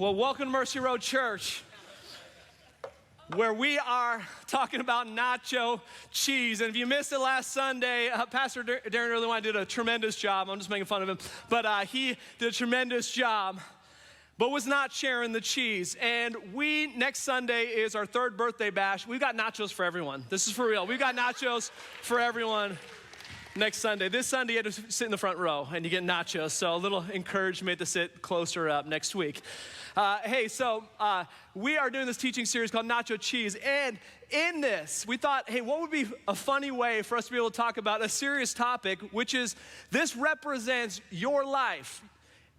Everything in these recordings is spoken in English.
Well, welcome to Mercy Road Church, where we are talking about nacho cheese. And if you missed it last Sunday, Pastor Darren Earlywine did a tremendous job. I'm just making fun of him. But he did a tremendous job, but was not sharing the cheese. And next Sunday is our third birthday bash. We've got nachos for everyone. This is for real. We've got nachos for everyone next Sunday. This Sunday, you have to sit in the front row, and you get nachos. So a little encouragement to sit closer up next week. We are doing this teaching series called Na-cho Cheese. And in this, we thought, hey, what would be a funny way for us to be able to talk about a serious topic, which is this represents your life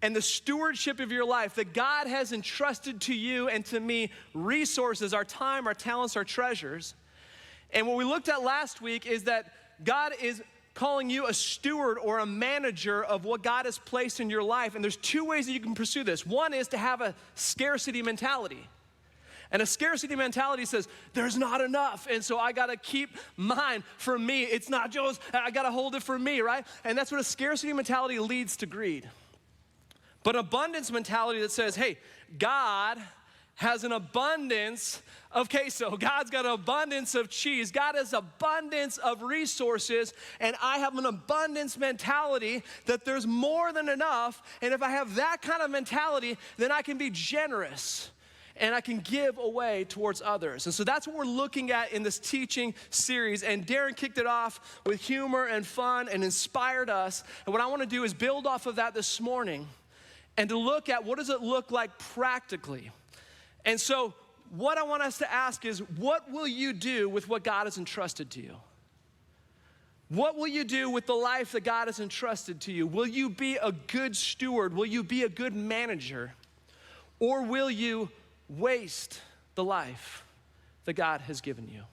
and the stewardship of your life, that God has entrusted to you and to me resources, our time, our talents, our treasures. And what we looked at last week is that God is calling you a steward or a manager of what God has placed in your life. And there's two ways that you can pursue this. One is to have a scarcity mentality. And a scarcity mentality says, there's not enough, and so I gotta keep mine for me. It's not Joe's, I gotta hold it for me, right? And that's what a scarcity mentality leads to greed. But abundance mentality that says, hey, God has an abundance of queso. God's got an abundance of cheese. God has abundance of resources, and I have an abundance mentality that there's more than enough, and if I have that kind of mentality, then I can be generous, and I can give away towards others. And so that's what we're looking at in this teaching series, and Darren kicked it off with humor and fun and inspired us, and what I want to do is build off of that this morning and to look at what does it look like practically. And so what I want us to ask is, what will you do with what God has entrusted to you? What will you do with the life that God has entrusted to you? Will you be a good steward? Will you be a good manager? Or will you waste the life that God has given you?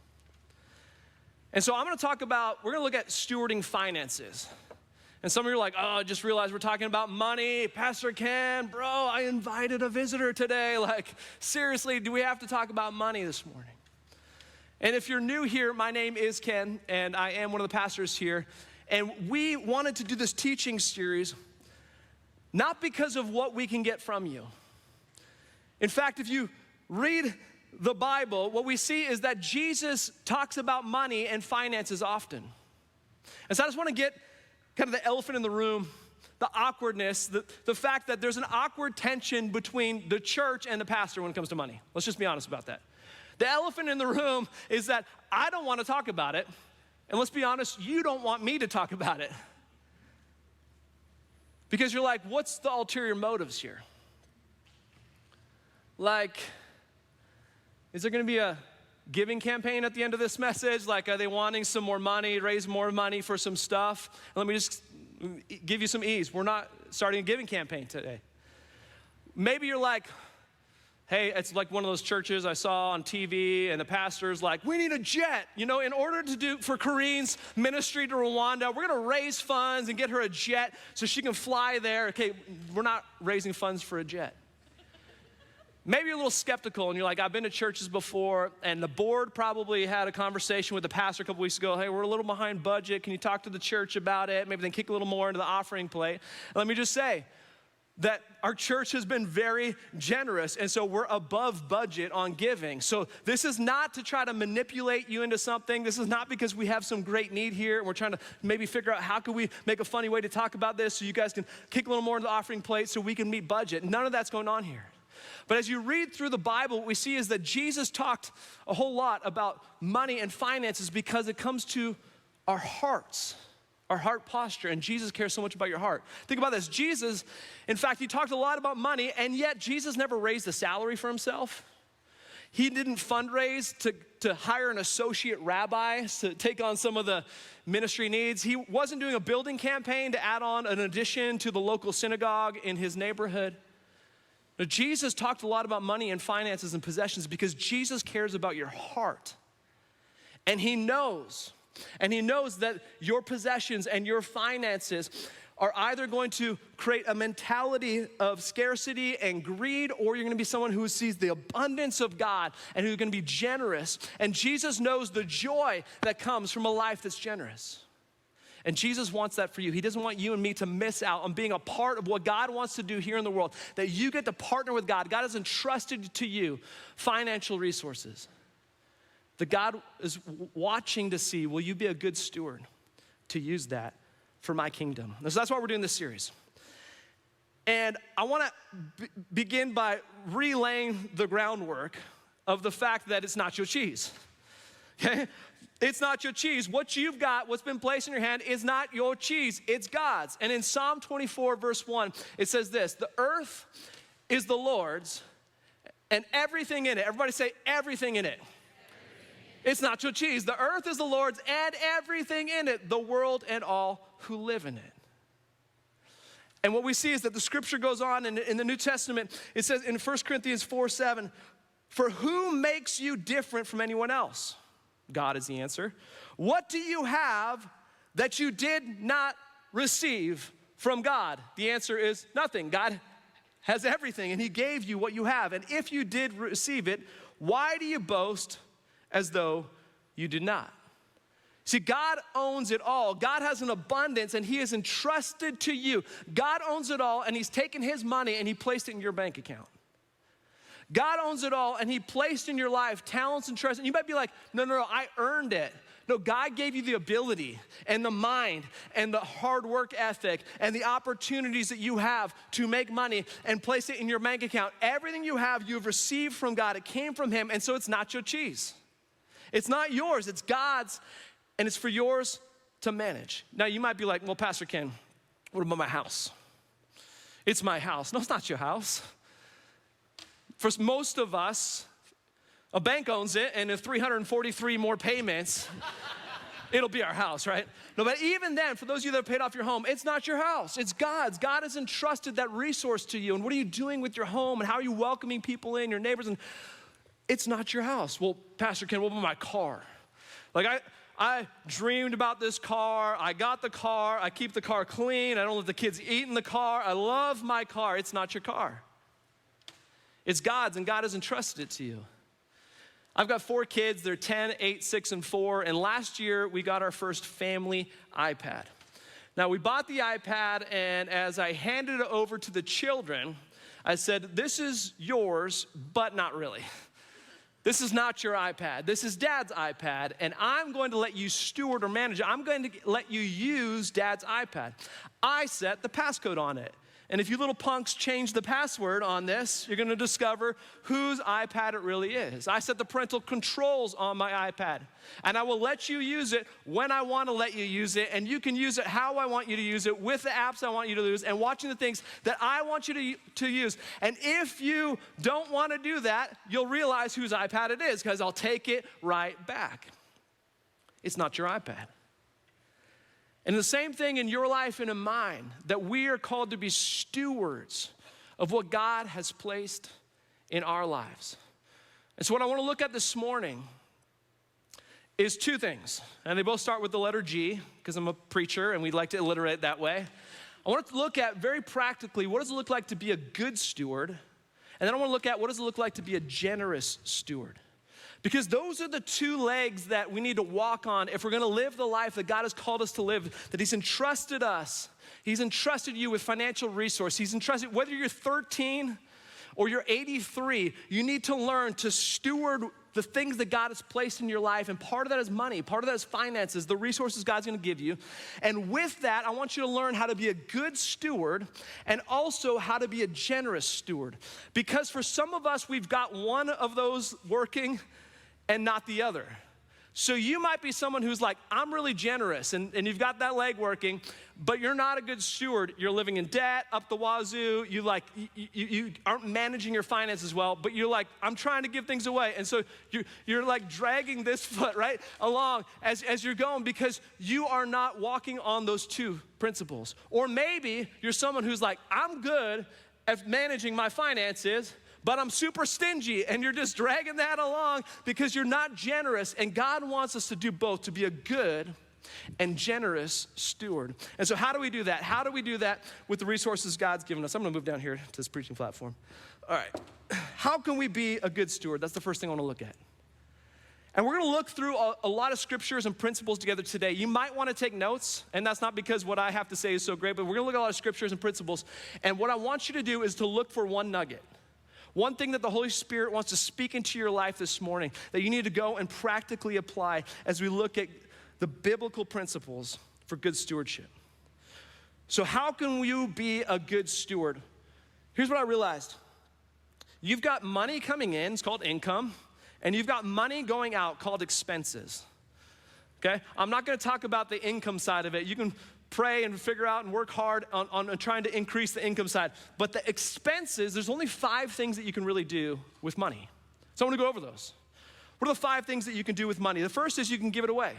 And so I'm gonna we're gonna look at stewarding finances. And some of you are like, oh, I just realized we're talking about money. Pastor Ken, bro, I invited a visitor today. Like, seriously, do we have to talk about money this morning? And if you're new here, my name is Ken, and I am one of the pastors here. And we wanted to do this teaching series not because of what we can get from you. In fact, if you read the Bible, what we see is that Jesus talks about money and finances often. And so I just want to get kind of the elephant in the room, the awkwardness, the fact that there's an awkward tension between the church and the pastor when it comes to money. Let's just be honest about that. The elephant in the room is that I don't want to talk about it, and let's be honest, you don't want me to talk about it. Because you're like, what's the ulterior motives here? Like, is there gonna be a giving campaign at the end of this message? Like, are they wanting some more money, raise more money for some stuff? Let me just give you some ease. We're not starting a giving campaign today. Maybe you're like, hey, it's like one of those churches I saw on TV, and the pastor's like, we need a jet. You know, in order to do for Corinne's ministry to Rwanda, we're gonna raise funds and get her a jet so she can fly there. Okay, we're not raising funds for a jet. Maybe you're a little skeptical and you're like, I've been to churches before, and the board probably had a conversation with the pastor a couple weeks ago. Hey, we're a little behind budget. Can you talk to the church about it? Maybe they kick a little more into the offering plate. Let me just say that our church has been very generous, and so we're above budget on giving. So this is not to try to manipulate you into something. This is not because we have some great need here and we're trying to maybe figure out how can we make a funny way to talk about this so you guys can kick a little more into the offering plate so we can meet budget. None of that's going on here. But as you read through the Bible, what we see is that Jesus talked a whole lot about money and finances because it comes to our hearts, our heart posture, and Jesus cares so much about your heart. Think about this. Jesus, in fact, he talked a lot about money, and yet Jesus never raised a salary for himself. He didn't fundraise to hire an associate rabbi to take on some of the ministry needs. He wasn't doing a building campaign to add on an addition to the local synagogue in his neighborhood. Now, Jesus talked a lot about money and finances and possessions because Jesus cares about your heart. And he knows that your possessions and your finances are either going to create a mentality of scarcity and greed, or you're gonna be someone who sees the abundance of God and who's gonna be generous. And Jesus knows the joy that comes from a life that's generous. And Jesus wants that for you. He doesn't want you and me to miss out on being a part of what God wants to do here in the world, that you get to partner with God. God has entrusted to you financial resources. That God is watching to see, will you be a good steward to use that for my kingdom? So that's why we're doing this series. And I want to begin by relaying the groundwork of the fact that it's Na-cho Cheese. Okay? It's Na-cho Cheese. What you've got, what's been placed in your hand is not your cheese, it's God's. And in Psalm 24, verse 1, it says this: the earth is the Lord's and everything in it. Everybody say everything in it. It's Na-cho Cheese. The earth is the Lord's and everything in it, the world and all who live in it. And what we see is that the scripture goes on in the New Testament. It says in 1 Corinthians 4:7, for who makes you different from anyone else? God is the answer. What do you have that you did not receive from God? The answer is nothing. God has everything and he gave you what you have. And if you did receive it, why do you boast as though you did not? See, God owns it all. God has an abundance and he is entrusted to you. God owns it all and he's taken his money and he placed it in your bank account. God owns it all and he placed in your life talents and treasures. And you might be like, no, I earned it. No, God gave you the ability and the mind and the hard work ethic and the opportunities that you have to make money and place it in your bank account. Everything you have, you've received from God. It came from him, and so it's not your cheese. It's not yours, it's God's, and it's for yours to manage. Now, you might be like, well, Pastor Ken, what about my house? It's my house. No, it's not your house. For most of us, a bank owns it, and if 343 more payments, it'll be our house, right? No, but even then, for those of you that have paid off your home, it's not your house, it's God's. God has entrusted that resource to you, and what are you doing with your home, and how are you welcoming people in, your neighbors, and it's not your house. Well, Pastor Ken, what about my car? Like, I dreamed about this car, I got the car, I keep the car clean, I don't let the kids eat in the car, I love my car. It's not your car. It's God's, and God has entrusted it to you. I've got 4 kids, they're 10, 8, 6, and 4, and last year we got our first family iPad. Now we bought the iPad, and as I handed it over to the children, I said, this is yours, but not really. This is not your iPad. This is Dad's iPad, and I'm going to let you steward or manage it. I'm going to let you use Dad's iPad. I set the passcode on it. And if you little punks change the password on this, you're gonna discover whose iPad it really is. I set the parental controls on my iPad, and I will let you use it when I wanna let you use it, and you can use it how I want you to use it, with the apps I want you to use, and watching the things that I want you to use. And if you don't wanna do that, you'll realize whose iPad it is, because I'll take it right back. It's not your iPad. And the same thing in your life and in mine, that we are called to be stewards of what God has placed in our lives. And so what I want to look at this morning is 2 things. And they both start with the letter G, because I'm a preacher and we like to alliterate that way. I want to look at very practically, what does it look like to be a good steward? And then I want to look at what does it look like to be a generous steward? Because those are the 2 legs that we need to walk on if we're gonna live the life that God has called us to live, that he's entrusted us. He's entrusted you with financial resource. He's entrusted, whether you're 13 or you're 83, you need to learn to steward the things that God has placed in your life. And part of that is money, part of that is finances, the resources God's gonna give you. And with that, I want you to learn how to be a good steward and also how to be a generous steward. Because for some of us, we've got one of those working and not the other. So you might be someone who's like, I'm really generous, and you've got that leg working, but you're not a good steward. You're living in debt up the wazoo. You aren't managing your finances well, but you're like, I'm trying to give things away. And so you're like dragging this foot right along as you're going, because you are not walking on those 2 principles. Or maybe you're someone who's like, I'm good at managing my finances, but I'm super stingy, and you're just dragging that along because you're not generous. And God wants us to do both, to be a good and generous steward. And so how do we do that? How do we do that with the resources God's given us? I'm gonna move down here to this preaching platform. All right, how can we be a good steward? That's the first thing I wanna look at. And we're gonna look through a lot of scriptures and principles together today. You might wanna take notes, and that's not because what I have to say is so great, but we're gonna look at a lot of scriptures and principles. And what I want you to do is to look for one nugget. One thing that the Holy Spirit wants to speak into your life this morning that you need to go and practically apply as we look at the biblical principles for good stewardship. So how can you be a good steward? Here's what I realized. You've got money coming in, it's called income, and you've got money going out called expenses, okay? I'm not gonna talk about the income side of it. You can pray and figure out and work hard on trying to increase the income side. But the expenses, there's only 5 things that you can really do with money. So I wanna go over those. What are the 5 things that you can do with money? The first is you can give it away.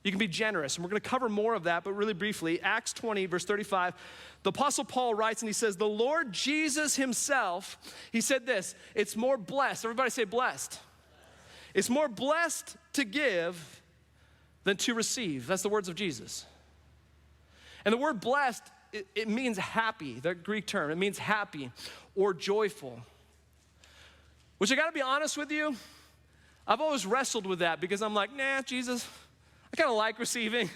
You can be generous, and we're gonna cover more of that, but really briefly, Acts 20, verse 35, the Apostle Paul writes and he says, the Lord Jesus himself, he said this, it's more blessed, everybody say blessed. It's more blessed to give than to receive. That's the words of Jesus. And the word blessed, it means happy, the Greek term, it means happy or joyful. Which I gotta be honest with you, I've always wrestled with that because I'm like, nah, Jesus, I kind of like receiving.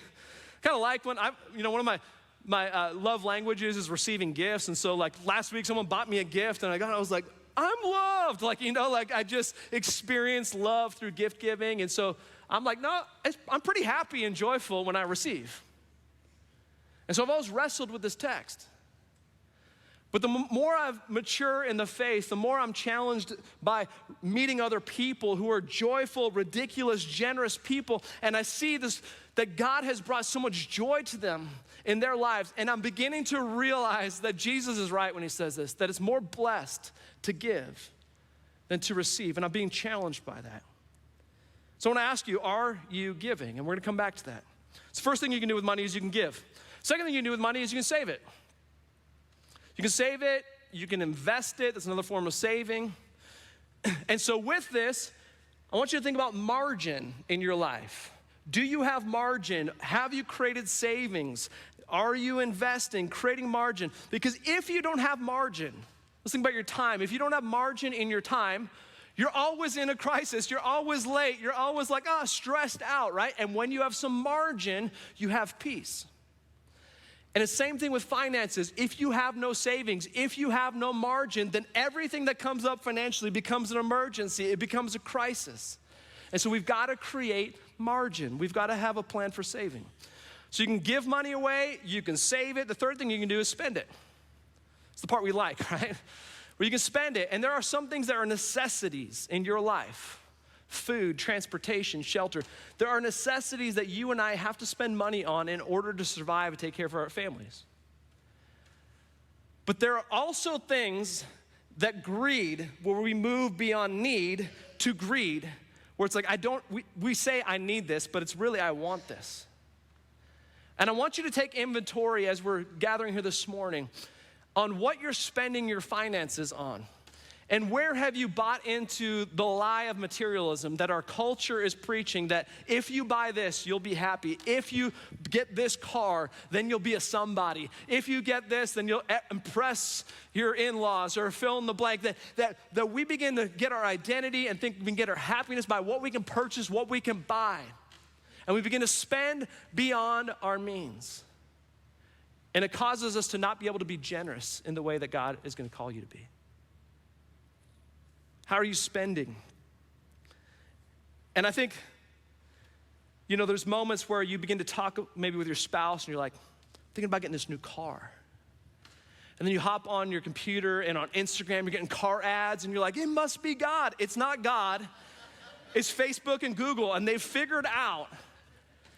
Kind of like when one of my love languages is receiving gifts. And so like last week, someone bought me a gift and I was like, I'm loved. I just experienced love through gift giving. And so I'm like, no, I'm pretty happy and joyful when I receive. And so I've always wrestled with this text. But the more I've matured in the faith, the more I'm challenged by meeting other people who are joyful, ridiculous, generous people. And I see this, that God has brought so much joy to them in their lives. And I'm beginning to realize that Jesus is right when he says this, that it's more blessed to give than to receive. And I'm being challenged by that. So I want to ask you, are you giving? And we're going to come back to that. So the first thing you can do with money is you can give. Second thing you can do with money is you can save it. You can save it, you can invest it, that's another form of saving. And so with this, I want you to think about margin in your life. Do you have margin? Have you created savings? Are you investing, creating margin? Because if you don't have margin, let's think about your time. If you don't have margin in your time, you're always in a crisis, you're always late, you're always like, stressed out, right? And when you have some margin, you have peace. And the same thing with finances. If you have no savings, if you have no margin, then everything that comes up financially becomes an emergency. It becomes a crisis. And so we've got to create margin. We've got to have a plan for saving. So you can give money away, you can save it. The third thing you can do is spend it. It's the part we like, right? Where you can spend it. And there are some things that are necessities in your life. Food, transportation, shelter. There are necessities that you and I have to spend money on in order to survive and take care of our families. But there are also things that greed, where we move beyond need to greed, where it's like, we say I need this, but it's really I want this. And I want you to take inventory as we're gathering here this morning on what you're spending your finances on. And where have you bought into the lie of materialism that our culture is preaching, that if you buy this, you'll be happy. If you get this car, then you'll be a somebody. If you get this, then you'll impress your in-laws, or fill in the blank. That we begin to get our identity and think we can get our happiness by what we can purchase, what we can buy. And we begin to spend beyond our means. And it causes us to not be able to be generous in the way that God is going to call you to be. How are you spending? And I think, there's moments where you begin to talk maybe with your spouse and you're like, thinking about getting this new car. And then you hop on your computer and on Instagram, you're getting car ads and you're like, it must be God. It's not God. It's Facebook and Google, and they've figured out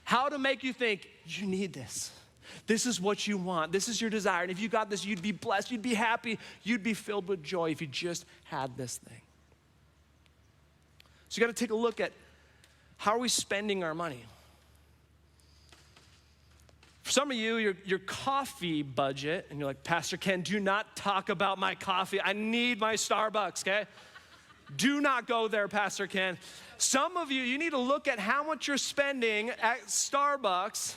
how to make you think, you need this. This is what you want. This is your desire. And if you got this, you'd be blessed. You'd be happy. You'd be filled with joy if you just had this thing. So you got to take a look at how are we spending our money. For some of you, your coffee budget, and you're like, Pastor Ken, do not talk about my coffee. I need my Starbucks, okay? Do not go there, Pastor Ken. Some of you need to look at how much you're spending at Starbucks.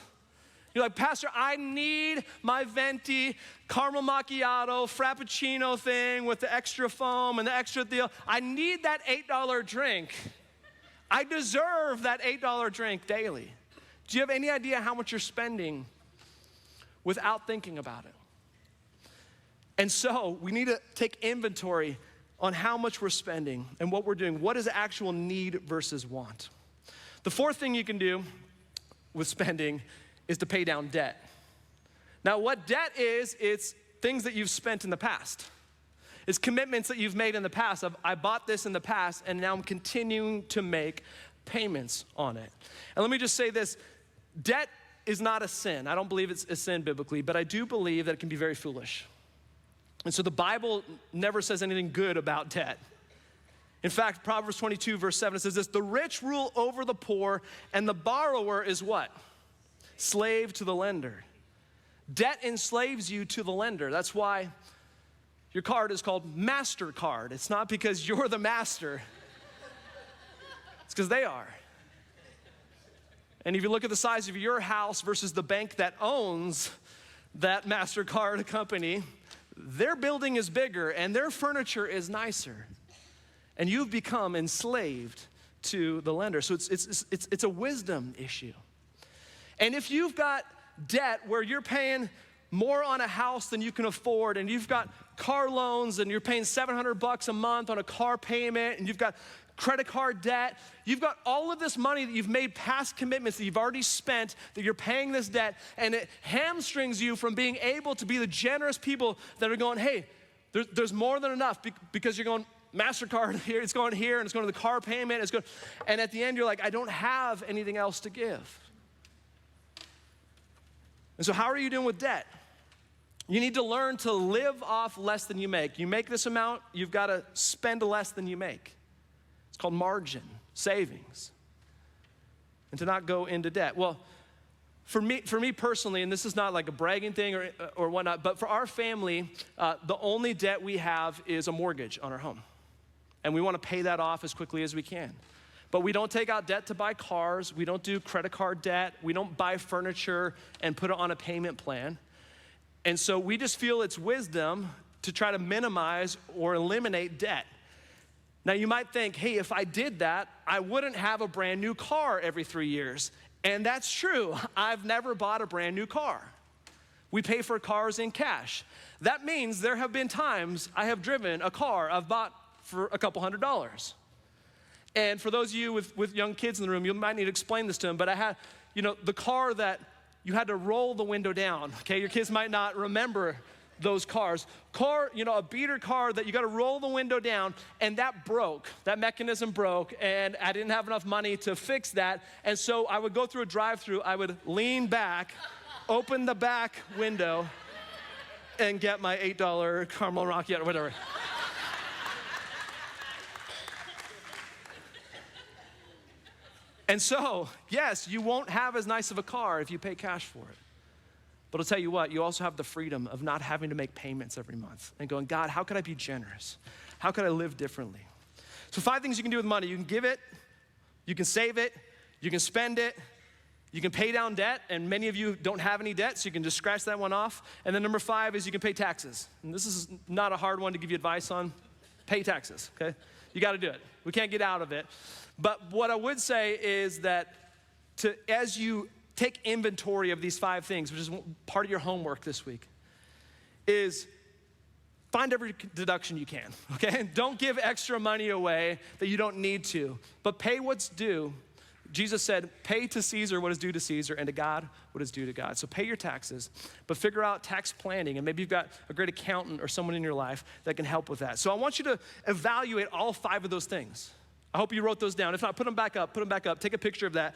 You're like, Pastor, I need my venti caramel macchiato frappuccino thing with the extra foam and the extra deal. I need that $8 drink. I deserve that $8 drink daily. Do you have any idea how much you're spending without thinking about it? And so we need to take inventory on how much we're spending and what we're doing. What is actual need versus want? The fourth thing you can do with spending is to pay down debt. Now, what debt is, it's things that you've spent in the past. It's commitments that you've made in the past of, I bought this in the past, and now I'm continuing to make payments on it. And let me just say this, debt is not a sin. I don't believe it's a sin biblically, but I do believe that it can be very foolish. And so the Bible never says anything good about debt. In fact, Proverbs 22, verse 7, it says this, the rich rule over the poor, and the borrower is what? Slave to the lender. Debt enslaves you to the lender. That's why your card is called MasterCard. It's not because you're the master. It's because they are. And if you look at the size of your house versus the bank that owns that MasterCard company, their building is bigger and their furniture is nicer. And you've become enslaved to the lender. So it's a wisdom issue. And if you've got debt where you're paying more on a house than you can afford, and you've got car loans and you're paying $700 a month on a car payment, and you've got credit card debt, you've got all of this money that you've made past commitments that you've already spent, that you're paying this debt, and it hamstrings you from being able to be the generous people that are going, hey, there's more than enough, because you're going, MasterCard here, it's going here, and it's going to the car payment, and at the end you're like, I don't have anything else to give. And so how are you doing with debt? You need to learn to live off less than you make. You make this amount, you've got to spend less than you make. It's called margin, savings, and to not go into debt. Well, for me personally, and this is not like a bragging thing or whatnot, but for our family, the only debt we have is a mortgage on our home. And we want to pay that off as quickly as we can. But we don't take out debt to buy cars. We don't do credit card debt. We don't buy furniture and put it on a payment plan. And so we just feel it's wisdom to try to minimize or eliminate debt. Now you might think, hey, if I did that, I wouldn't have a brand new car every 3 years. And that's true. I've never bought a brand new car. We pay for cars in cash. That means there have been times I have driven a car I've bought for a couple $100s. And for those of you with young kids in the room, you might need to explain this to them, but I had, the car that you had to roll the window down, okay? Your kids might not remember those cars. A beater car that you got to roll the window down, and that broke. That mechanism broke, and I didn't have enough money to fix that. And so I would go through a drive-through, I would lean back, open the back window, and get my $8 caramel macchiato or whatever. And so, yes, you won't have as nice of a car if you pay cash for it. But I'll tell you what, you also have the freedom of not having to make payments every month and going, God, how could I be generous? How could I live differently? So 5 things you can do with money. You can give it, you can save it, you can spend it, you can pay down debt, and many of you don't have any debt, so you can just scratch that one off. And then number 5 is you can pay taxes. And this is not a hard one to give you advice on. Pay taxes, okay? You gotta do it. We can't get out of it. But what I would say is that as you take inventory of these 5 things, which is part of your homework this week, is find every deduction you can, okay? Don't give extra money away that you don't need to, but pay what's due. Jesus said, pay to Caesar what is due to Caesar, and to God what is due to God. So pay your taxes, but figure out tax planning, and maybe you've got a great accountant or someone in your life that can help with that. So I want you to evaluate all 5 of those things. I hope you wrote those down. If not, put them back up, take a picture of that.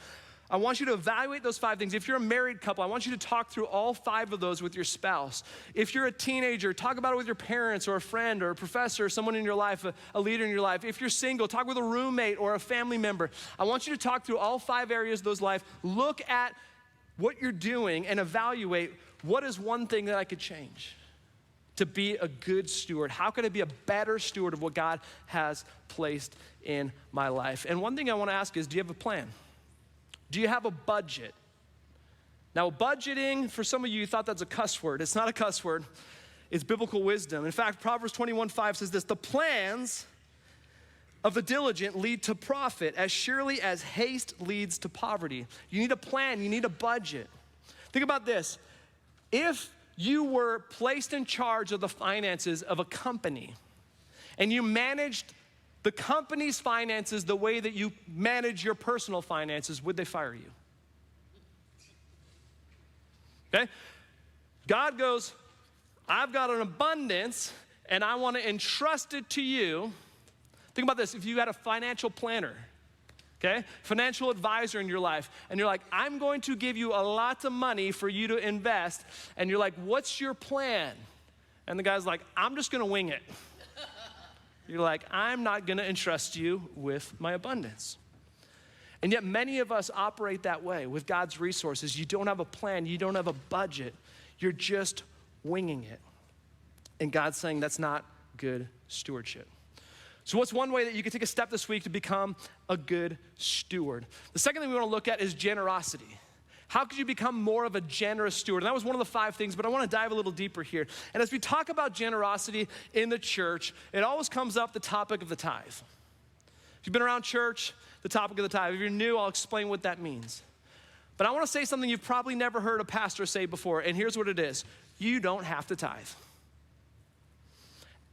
I want you to evaluate those 5 things. If you're a married couple, I want you to talk through all 5 of those with your spouse. If you're a teenager, talk about it with your parents or a friend or a professor or someone in your life, a leader in your life. If you're single, talk with a roommate or a family member. I want you to talk through all 5 areas of those life. Look at what you're doing and evaluate what is one thing that I could change to be a good steward. How could I be a better steward of what God has placed in my life? And one thing I want to ask is, do you have a plan? Do you have a budget? Now, budgeting, for some of you thought that's a cuss word. It's not a cuss word. It's biblical wisdom. In fact, Proverbs 21:5 says this, the plans of the diligent lead to profit as surely as haste leads to poverty. You need a plan, you need a budget. Think about this. If you were placed in charge of the finances of a company and you managed the company's finances the way that you manage your personal finances, would they fire you? Okay? God goes, I've got an abundance and I want to entrust it to you. Think about this. If you had a financial planner, okay, financial advisor in your life, and you're like, I'm going to give you a lot of money for you to invest, and you're like, what's your plan? And the guy's like, I'm just going to wing it. You're like, I'm not going to entrust you with my abundance. And yet many of us operate that way with God's resources. You don't have a plan. You don't have a budget. You're just winging it. And God's saying that's not good stewardship. So what's one way that you can take a step this week to become a good steward? The second thing we want to look at is generosity. How could you become more of a generous steward? And that was one of the 5 things, but I want to dive a little deeper here. And as we talk about generosity in the church, it always comes up the topic of the tithe. If you've been around church, the topic of the tithe. If you're new, I'll explain what that means. But I want to say something you've probably never heard a pastor say before, and here's what it is. You don't have to tithe.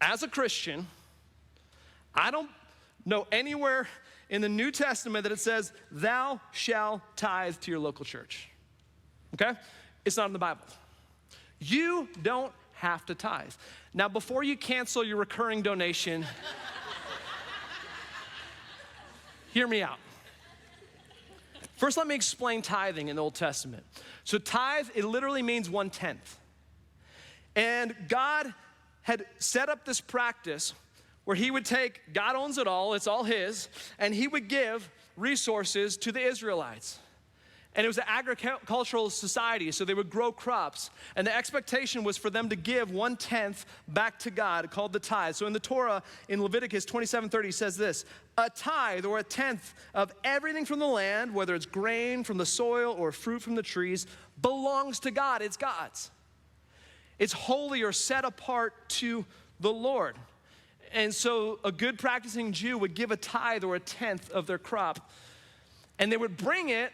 As a Christian, I don't know anywhere in the New Testament that it says, thou shalt tithe to your local church, okay? It's not in the Bible. You don't have to tithe. Now, before you cancel your recurring donation, hear me out. First, let me explain tithing in the Old Testament. So tithe, it literally means 1/10. And God had set up this practice where he would take, God owns it all, it's all his, and he would give resources to the Israelites. And it was an agricultural society, so they would grow crops. And the expectation was for them to give 1/10 back to God, called the tithe. So in the Torah, in Leviticus 27:30, says this, a tithe or 1/10 of everything from the land, whether it's grain from the soil or fruit from the trees, belongs to God, it's God's. It's holy or set apart to the Lord. And so a good practicing Jew would give a tithe or 1/10 of their crop, and they would bring it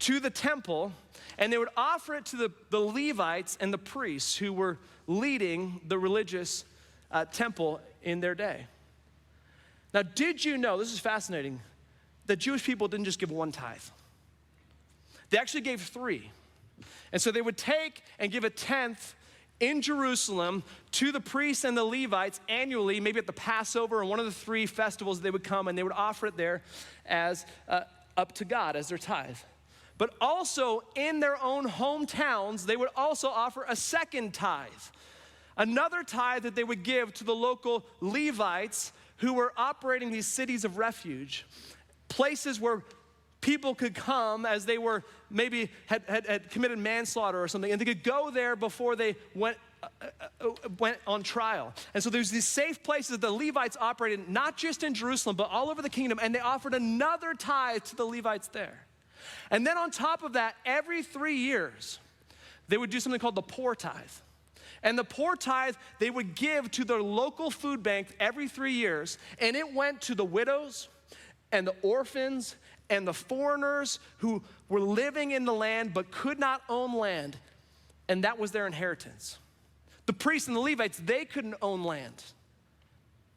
to the temple, and they would offer it to the Levites and the priests who were leading the religious temple in their day. Now, did you know, this is fascinating, that Jewish people didn't just give 1 tithe. They actually gave 3. And so they would take and give 1/10 in Jerusalem to the priests and the Levites annually, maybe at the Passover or one of the 3 festivals they would come, and they would offer it there as up to God as their tithe. But also in their own hometowns, they would also offer a second tithe. Another tithe that they would give to the local Levites who were operating these cities of refuge, places where people could come as they were maybe had committed manslaughter or something, and they could go there before they went on trial. And so there's these safe places that the Levites operated, not just in Jerusalem, but all over the kingdom, and they offered another tithe to the Levites there. And then on top of that, every 3 years, they would do something called the poor tithe. And the poor tithe, they would give to their local food bank every 3 years, and it went to the widows and the orphans and the foreigners who were living in the land but could not own land, and that was their inheritance. The priests and the Levites, they couldn't own land.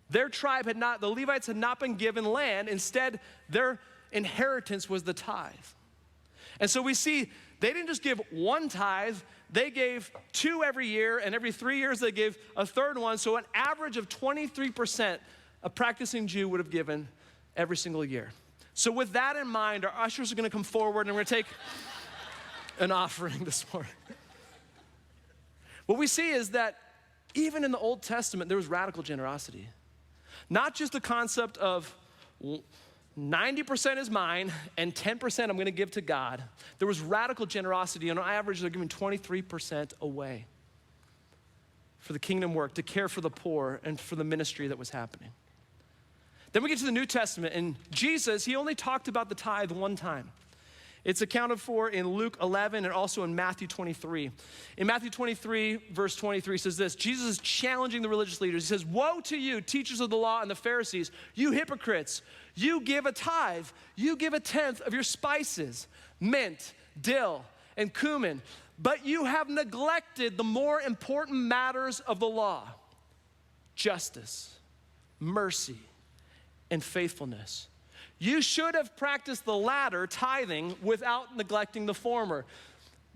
Their tribe had not, the Levites had not been given land. Instead, their inheritance was the tithe. And so we see they didn't just give 1 tithe, they gave 2 every year, and every 3 years they gave a third one. So an average of 23% a practicing Jew would have given every single year. So with that in mind, our ushers are gonna come forward and we're gonna take an offering this morning. What we see is that even in the Old Testament, there was radical generosity. Not just the concept of 90% is mine and 10% I'm gonna give to God. There was radical generosity, and on average, they're giving 23% away for the kingdom work, to care for the poor and for the ministry that was happening. Then we get to the New Testament, and Jesus, he only talked about the tithe 1 time. It's accounted for in Luke 11 and also in Matthew 23. In Matthew 23, verse 23 says this, Jesus is challenging the religious leaders. He says, woe to you, teachers of the law and the Pharisees, you hypocrites. You give a tithe, you give a tenth of your spices, mint, dill, and cumin, but you have neglected the more important matters of the law, justice, mercy, and faithfulness. You should have practiced the latter, tithing, without neglecting the former,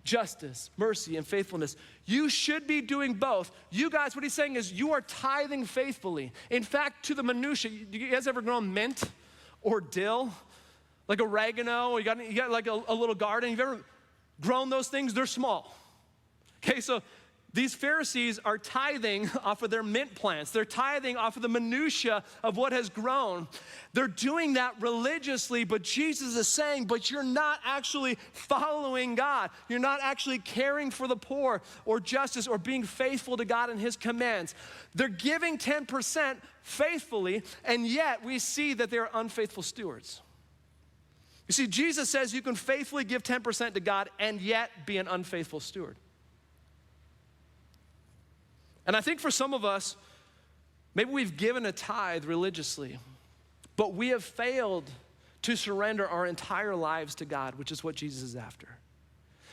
justice, mercy, and faithfulness. You should be doing both. You guys, what he's saying is you are tithing faithfully. In fact, to the minutia, you guys ever grown mint or dill? Like oregano, you got like a little garden. You've ever grown those things? They're small. Okay, so these Pharisees are tithing off of their mint plants. They're tithing off of the minutia of what has grown. They're doing that religiously, but Jesus is saying, but you're not actually following God. You're not actually caring for the poor or justice or being faithful to God and his commands. They're giving 10% faithfully, and yet we see that they're unfaithful stewards. You see, Jesus says you can faithfully give 10% to God and yet be an unfaithful steward. And I think for some of us, maybe we've given a tithe religiously, but we have failed to surrender our entire lives to God, which is what Jesus is after.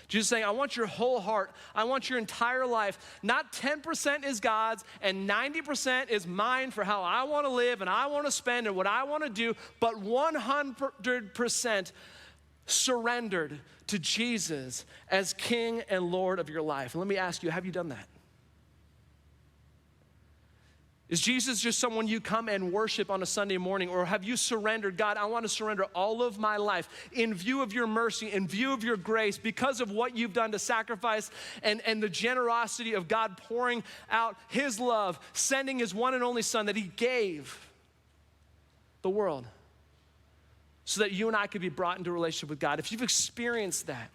Jesus is saying, I want your whole heart. I want your entire life. Not 10% is God's and 90% is mine for how I want to live and I want to spend and what I want to do, but 100% surrendered to Jesus as King and Lord of your life. And let me ask you, have you done that? Is Jesus just someone you come and worship on a Sunday morning, or have you surrendered, God, I want to surrender all of my life in view of your mercy, in view of your grace, because of what you've done to sacrifice and the generosity of God pouring out his love, sending his one and only son that he gave the world so that you and I could be brought into a relationship with God. If you've experienced that,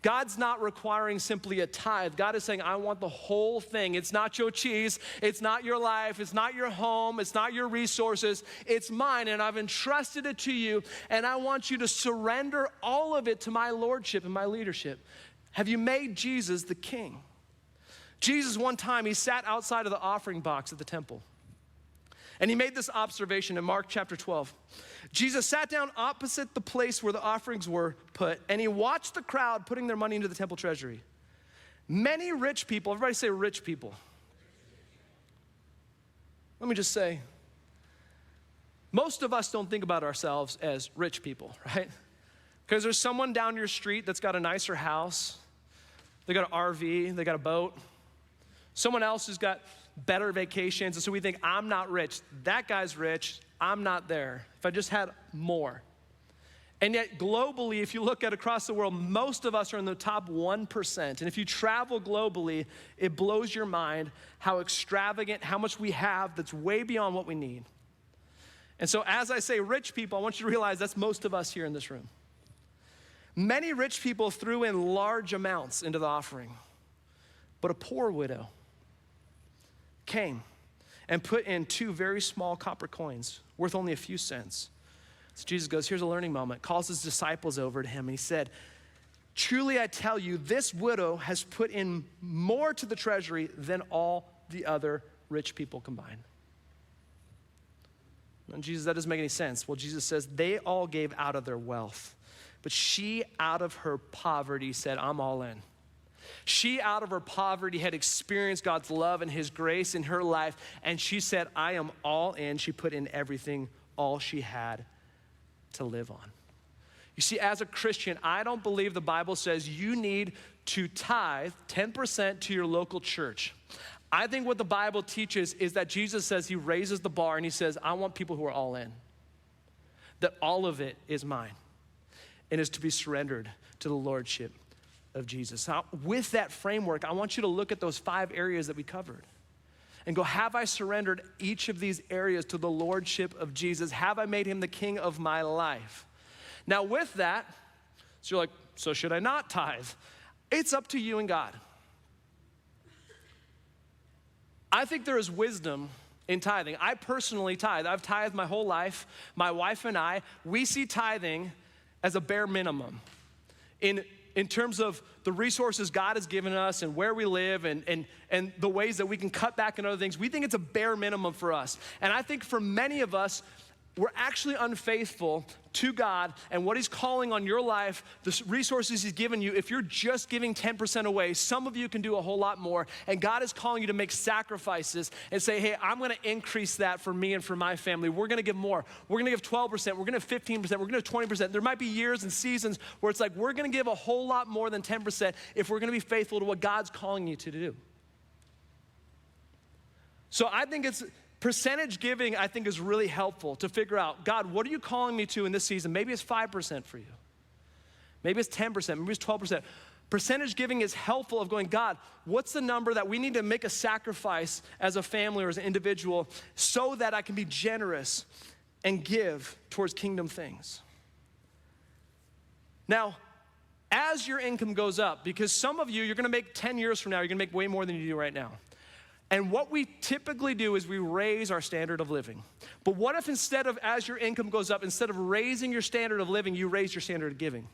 God's not requiring simply a tithe. God is saying, I want the whole thing. It's Na-cho Cheese. It's not your life. It's not your home. It's not your resources. It's mine, and I've entrusted it to you, and I want you to surrender all of it to my lordship and my leadership. Have you made Jesus the king? Jesus, one time, he sat outside of the offering box at the temple, and he made this observation in Mark chapter 12. Jesus sat down opposite the place where the offerings were put, and he watched the crowd putting their money into the temple treasury. Many rich people, everybody say rich people. Let me just say, most of us don't think about ourselves as rich people, right? Because there's someone down your street that's got a nicer house, they got an RV, they got a boat. Someone else who's got better vacations, and so we think, I'm not rich. That guy's rich, I'm not there. If I just had more. And yet globally, if you look at across the world, most of us are in the top 1%. And if you travel globally, it blows your mind how extravagant, how much we have that's way beyond what we need. And so as I say rich people, I want you to realize that's most of us here in this room. Many rich people threw in large amounts into the offering, but a poor widow came and put in 2 very small copper coins worth only a few cents. So Jesus goes, here's a learning moment, calls his disciples over to him, and he said, truly I tell you, this widow has put in more to the treasury than all the other rich people combined. And Jesus, that doesn't make any sense. Well, Jesus says they all gave out of their wealth, but she out of her poverty said, I'm all in. She, out of her poverty, had experienced God's love and his grace in her life, and she said, I am all in. She put in everything, all she had to live on. You see, as a Christian, I don't believe the Bible says you need to tithe 10% to your local church. I think what the Bible teaches is that Jesus says he raises the bar and he says, I want people who are all in, that all of it is mine and is to be surrendered to the lordship of Jesus. Now, with that framework, I want you to look at those 5 areas that we covered and go, have I surrendered each of these areas to the lordship of Jesus? Have I made him the king of my life? Now with that, so you're like, so should I not tithe? It's up to you and God. I think there is wisdom in tithing. I personally tithe. I've tithed my whole life. My wife and I, we see tithing as a bare minimum. in terms of the resources God has given us and where we live and the ways that we can cut back on other things, we think it's a bare minimum for us. And I think for many of us, we're actually unfaithful to God and what he's calling on your life, the resources he's given you. If you're just giving 10% away, some of you can do a whole lot more. And God is calling you to make sacrifices and say, hey, I'm gonna increase that for me and for my family. We're gonna give more. We're gonna give 12%, we're gonna have 15%, we're gonna have 20%. There might be years and seasons where it's like, we're gonna give a whole lot more than 10% if we're gonna be faithful to what God's calling you to do. So I think percentage giving, I think, is really helpful to figure out, God, what are you calling me to in this season? Maybe it's 5% for you. Maybe it's 10%, maybe it's 12%. Percentage giving is helpful of going, God, what's the number that we need to make a sacrifice as a family or as an individual so that I can be generous and give towards kingdom things? Now, as your income goes up, because some of you, you're gonna make 10 years from now, you're gonna make way more than you do right now. And what we typically do is we raise our standard of living. But what if instead of, as your income goes up, instead of raising your standard of living, you raise your standard of giving?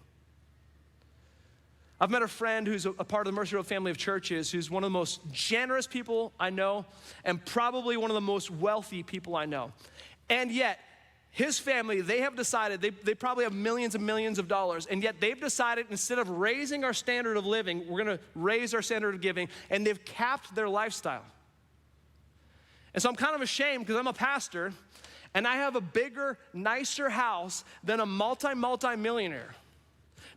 I've met a friend who's a part of the Mercy Road family of churches, who's one of the most generous people I know, and probably one of the most wealthy people I know. And yet, his family, they have decided, they probably have millions and millions of dollars, and yet they've decided instead of raising our standard of living, we're gonna raise our standard of giving, and they've capped their lifestyle. And so I'm kind of ashamed because I'm a pastor and I have a bigger, nicer house than a multi-millionaire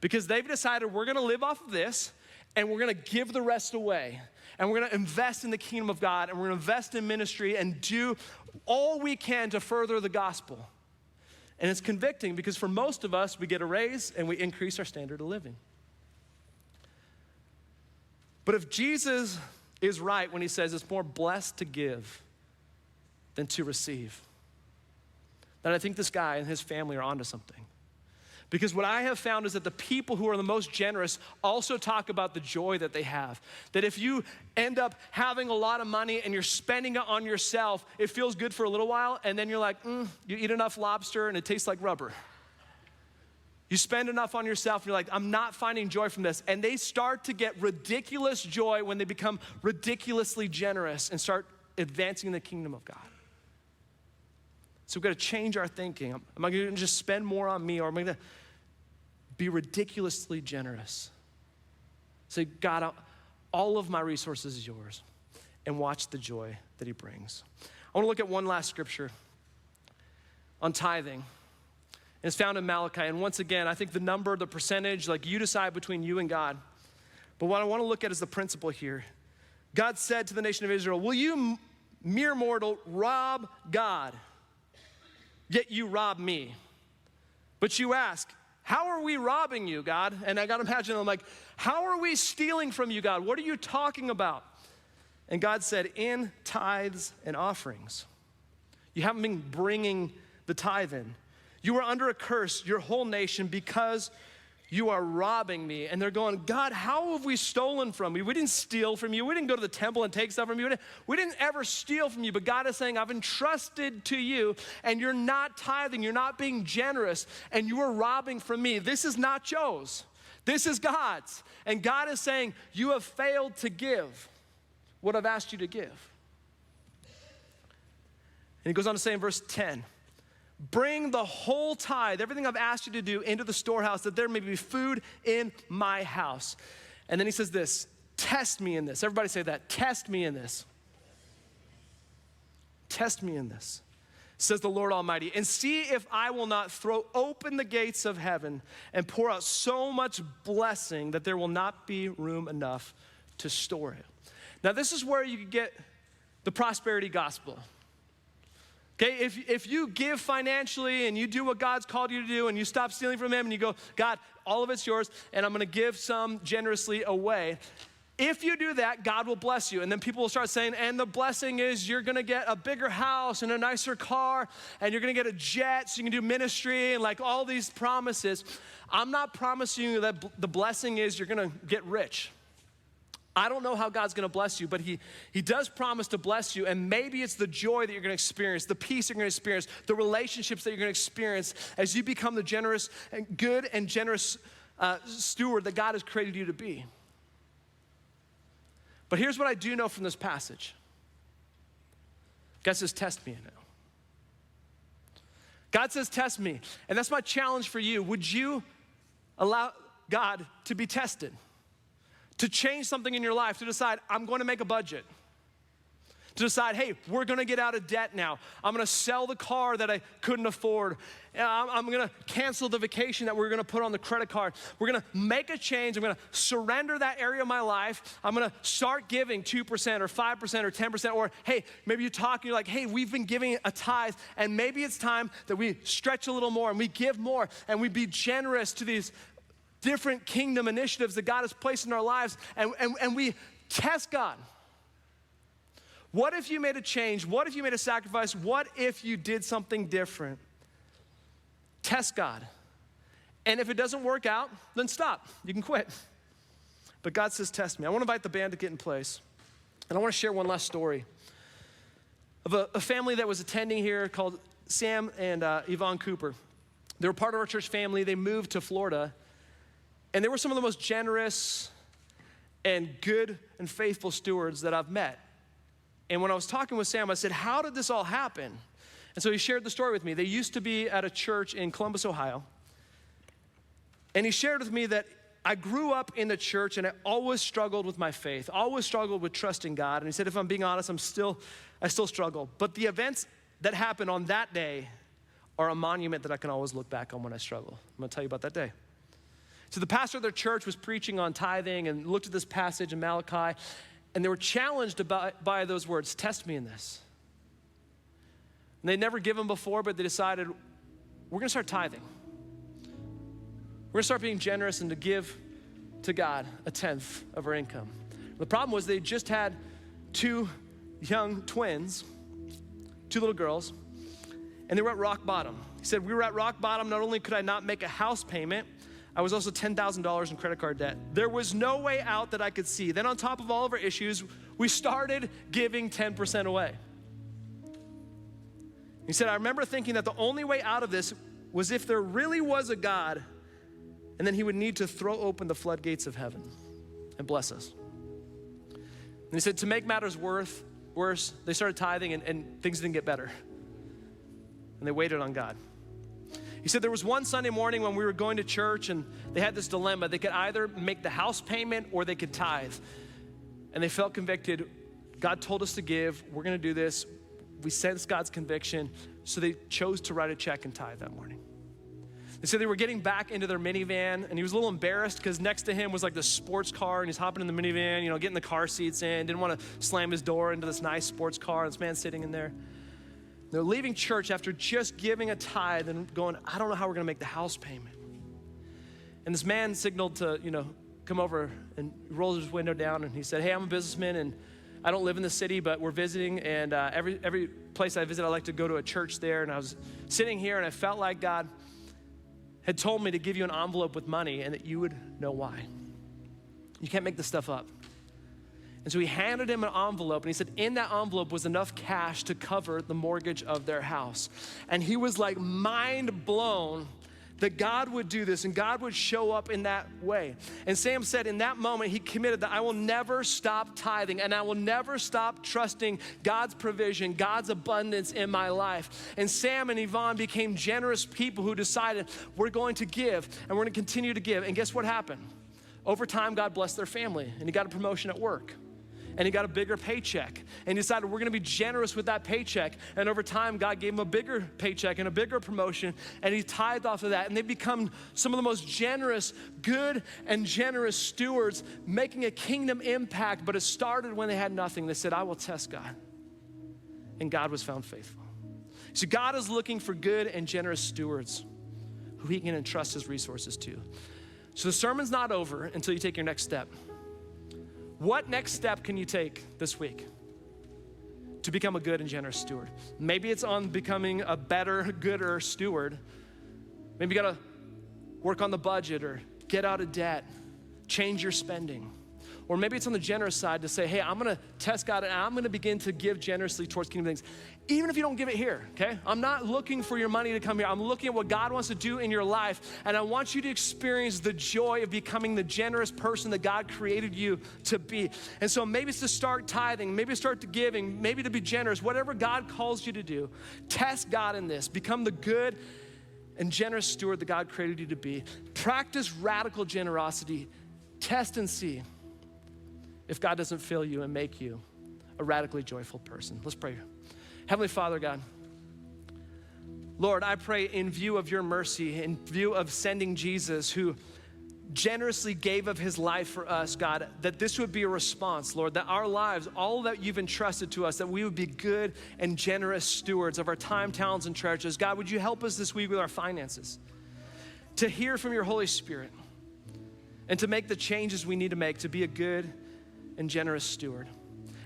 because they've decided we're gonna live off of this and we're gonna give the rest away and we're gonna invest in the kingdom of God and we're gonna invest in ministry and do all we can to further the gospel. And it's convicting because for most of us, we get a raise and we increase our standard of living. But if Jesus is right when he says it's more blessed to give than to receive, then I think this guy and his family are onto something. Because what I have found is that the people who are the most generous also talk about the joy that they have. That if you end up having a lot of money and you're spending it on yourself, it feels good for a little while, and then you're like, you eat enough lobster and it tastes like rubber. You spend enough on yourself and you're like, I'm not finding joy from this. And they start to get ridiculous joy when they become ridiculously generous and start advancing the kingdom of God. So we've got to change our thinking. Am I going to just spend more on me, or am I going to be ridiculously generous? Say, God, all of my resources is yours, and watch the joy that he brings. I want to look at one last scripture on tithing. And it's found in Malachi. And once again, I think the number, the percentage, like you decide between you and God. But what I want to look at is the principle here. God said to the nation of Israel, will you, mere mortal, rob God? Yet you rob me. But you ask, how are we robbing you, God? And I got to imagine, I'm like, how are we stealing from you, God? What are you talking about? And God said, in tithes and offerings. You haven't been bringing the tithe in. You are under a curse, your whole nation, because you are robbing me. And they're going, God, how have we stolen from you? We didn't steal from you. We didn't go to the temple and take stuff from you. We didn't ever steal from you. But God is saying, I've entrusted to you, and you're not tithing. You're not being generous, and you are robbing from me. This is nachos. This is God's. And God is saying, you have failed to give what I've asked you to give. And he goes on to say in verse 10, bring the whole tithe, everything I've asked you to do, into the storehouse, that there may be food in my house. And then he says this, test me in this. Everybody say that, test me in this. Test me in this, says the Lord Almighty, and see if I will not throw open the gates of heaven and pour out so much blessing that there will not be room enough to store it. Now this is where you get the prosperity gospel. Okay, if you give financially and you do what God's called you to do and you stop stealing from him and you go, God, all of it's yours and I'm gonna give some generously away. If you do that, God will bless you. And then people will start saying, and the blessing is you're gonna get a bigger house and a nicer car and you're gonna get a jet so you can do ministry and like all these promises. I'm not promising you that the blessing is you're gonna get rich. I don't know how God's gonna bless you, but he does promise to bless you, and maybe it's the joy that you're gonna experience, the peace you're gonna experience, the relationships that you're gonna experience as you become the generous and good and generous steward that God has created you to be. But here's what I do know from this passage. God says, test me now. God says, test me. And that's my challenge for you. Would you allow God to be tested? To change something in your life, to decide, I'm going to make a budget. To decide, hey, we're gonna get out of debt now. I'm gonna sell the car that I couldn't afford. I'm gonna cancel the vacation that we're gonna put on the credit card. We're gonna make a change. I'm gonna surrender that area of my life. I'm gonna start giving 2% or 5% or 10%, or hey, maybe you talk and you're like, hey, we've been giving a tithe, and maybe it's time that we stretch a little more and we give more and we be generous to these different kingdom initiatives that God has placed in our lives, and we test God. What if you made a change? What if you made a sacrifice? What if you did something different? Test God. And if it doesn't work out, then stop. You can quit. But God says, test me. I want to invite the band to get in place. And I want to share one last story of a family that was attending here called Sam and Yvonne Cooper. They were part of our church family. They moved to Florida. And they were some of the most generous and good and faithful stewards that I've met. And when I was talking with Sam, I said, how did this all happen? And so he shared the story with me. They used to be at a church in Columbus, Ohio. And he shared with me that I grew up in the church and I always struggled with my faith, always struggled with trusting God. And he said, if I'm being honest, I still struggle. But the events that happened on that day are a monument that I can always look back on when I struggle. I'm gonna tell you about that day. So the pastor of their church was preaching on tithing and looked at this passage in Malachi, and they were challenged by those words, test me in this. And they'd never given before, but they decided, we're gonna start tithing. We're gonna start being generous and to give to God 1/10 of our income. The problem was they just had 2 young twins, 2 little girls, and they were at rock bottom. He said, we were at rock bottom. Not only could I not make a house payment, I was also $10,000 in credit card debt. There was no way out that I could see. Then on top of all of our issues, we started giving 10% away. He said, I remember thinking that the only way out of this was if there really was a God, and then he would need to throw open the floodgates of heaven and bless us. And he said, to make matters worse, they started tithing and things didn't get better. And they waited on God. He said there was one Sunday morning when we were going to church and they had this dilemma. They could either make the house payment or they could tithe. And they felt convicted. God told us to give. We're gonna do this. We sensed God's conviction. So they chose to write a check and tithe that morning. They said they were getting back into their minivan and he was a little embarrassed because next to him was like this sports car and he's hopping in the minivan, getting the car seats in, didn't want to slam his door into this nice sports car, and this man sitting in there. They're leaving church after just giving a tithe and going, I don't know how we're gonna make the house payment. And this man signaled to, come over and rolls his window down and he said, hey, I'm a businessman and I don't live in the city, but we're visiting, and every place I visit, I like to go to a church there. And I was sitting here and I felt like God had told me to give you an envelope with money and that you would know why. You can't make this stuff up. And so he handed him an envelope and he said in that envelope was enough cash to cover the mortgage of their house. And he was like mind blown that God would do this and God would show up in that way. And Sam said in that moment, he committed that I will never stop tithing and I will never stop trusting God's provision, God's abundance in my life. And Sam and Yvonne became generous people who decided we're going to give and we're gonna continue to give. And guess what happened? Over time, God blessed their family and he got a promotion at work. And he got a bigger paycheck. And he decided we're gonna be generous with that paycheck. And over time, God gave him a bigger paycheck and a bigger promotion, and he tithed off of that. And they've become some of the most generous, good and generous stewards, making a kingdom impact, but it started when they had nothing. They said, I will test God. And God was found faithful. So God is looking for good and generous stewards who he can entrust his resources to. So the sermon's not over until you take your next step. What next step can you take this week to become a good and generous steward? Maybe it's on becoming a better, gooder steward. Maybe you gotta work on the budget or get out of debt, change your spending. Or maybe it's on the generous side to say, hey, I'm gonna test God and I'm gonna begin to give generously towards kingdom things. Even if you don't give it here, okay? I'm not looking for your money to come here. I'm looking at what God wants to do in your life, and I want you to experience the joy of becoming the generous person that God created you to be. And so maybe it's to start tithing, maybe to start to giving, maybe to be generous, whatever God calls you to do. Test God in this. Become the good and generous steward that God created you to be. Practice radical generosity. Test and see if God doesn't fill you and make you a radically joyful person. Let's pray. Heavenly Father, God, Lord, I pray in view of your mercy, in view of sending Jesus, who generously gave of his life for us, God, that this would be a response, Lord, that our lives, all that you've entrusted to us, that we would be good and generous stewards of our time, talents, and treasures. God, would you help us this week with our finances to hear from your Holy Spirit and to make the changes we need to make to be a good and generous steward.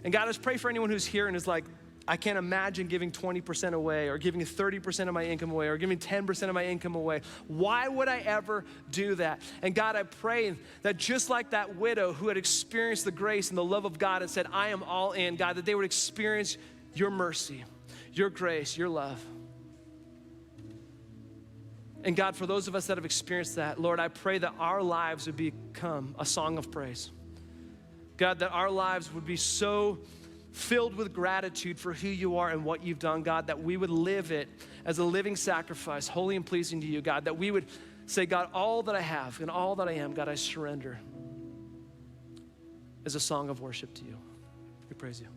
And God, I just pray for anyone who's here and is like, I can't imagine giving 20% away or giving 30% of my income away or giving 10% of my income away. Why would I ever do that? And God, I pray that just like that widow who had experienced the grace and the love of God and said, I am all in, God, that they would experience your mercy, your grace, your love. And God, for those of us that have experienced that, Lord, I pray that our lives would become a song of praise. God, that our lives would be so filled with gratitude for who you are and what you've done, God, that we would live it as a living sacrifice, holy and pleasing to you, God, that we would say, God, all that I have and all that I am, God, I surrender as a song of worship to you. We praise you.